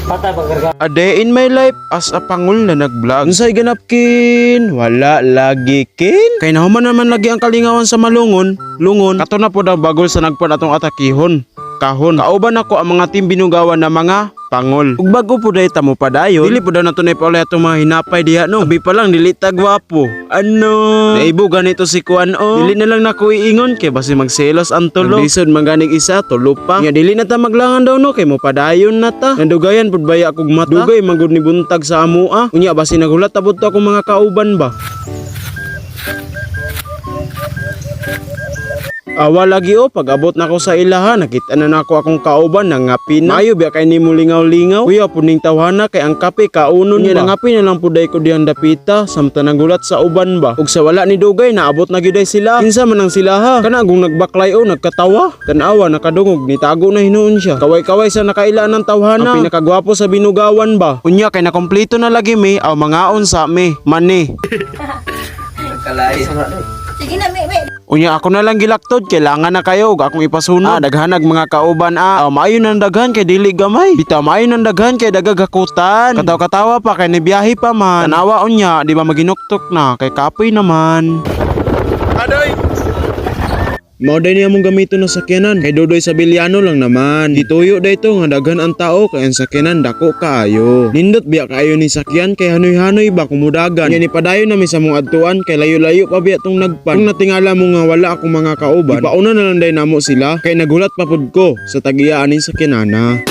Patay pagkarga. A day in my life as a pangul na nag-vlog. Unsay ganap kin? Wala lagi kin. Kay nahuman naman lagi ang kalingawan sa malungon. Lungon. Kato na po daw bagol sa nagpan atong atakihon. Kahon. Kauban ako ang mga team binugawan na mga pangol. Ug bago po dahi tamo padayon, dili po daw natunay pa ulit atong mga hinapay diha no. Abi pa lang dili ta gwapo. Ano? Naibo ganito si Kuan o. Dili na lang nako iingon kay basi magselos ang tulo. Lisod maganig isa tulo pa. Nya dili na ta maglangan daw no kay mo padayon na ta. Nandugayan pud baya akong mata. Dugay magud ni buntag sa amoa. Unya basi nagulat tabot to akong mga kauban ba. Awa lagi o, pag abot na ko sa ilaha, nakita na nako akong kauban na ngapin na. Mayo biya kay ni mo lingaw-lingaw. Kuya po ning tawhana kay ang kape kaunon niya. Ngapin na lang puday ko diyan dapita, samtang nagulat sa uban ba. Ug sa wala ni Dugay, naabot na giday sila. Kinsa man ang silaha, kana agong nagbaklay o, nagkatawa. Tanawa, nakadungog, nitago na hinuon siya. Kaway-kaway sa nakaila ng tawhana. Ang pinakagwapo sa binugawan ba. Unya kay nakompleto na lagi me, aw mangaon sa me, mani. Kalay. Sige na, may. Unya ako na lang gilaktod, kailangan na kayo ug akong ipasunod. Daghanag mga kauban maayo nang daghan kay dili gamay. Bitaw maayo nang daghan kay dagagakutan. Katawa-katawa pa kay nibiyahe pa man. Tanawa unya, di ba maginuktok na kay kapoy naman. Adoy. Mao day niya mong gamiton na sakyanan kay Dodoy sa Bilyano lang naman. Dituyo day to nga daghan ang tao kay ang sakyanan dako kaayo. Nindot biya kaayo ni sakyan kay hanoy-hanoy ba kumudagan. Nya ni padayon na mi sa mong adtuan kay layo-layo pa biya tong nagpan. Kung natingala mo nga wala akong mga kauban, ipauna na lang day namo sila kay nagulat pa pud ko sa tagiyaan ni sakyanana.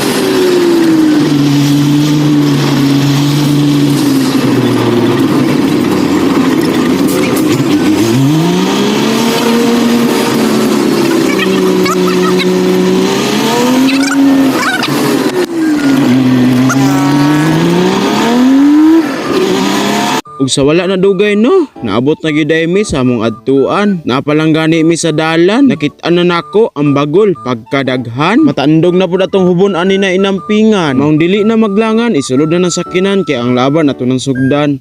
Ug sa wala na dugay no, naabot na gyud mi sa among adtuan. Napalanggani mi sa dalan, nakit-an na nako ang bagol pagkadaghan. Matandog na pud atong hubon ani na inampingan. Maong dili na maglangan, isulod na ng sakinan kay ang laban ato ng sugdan.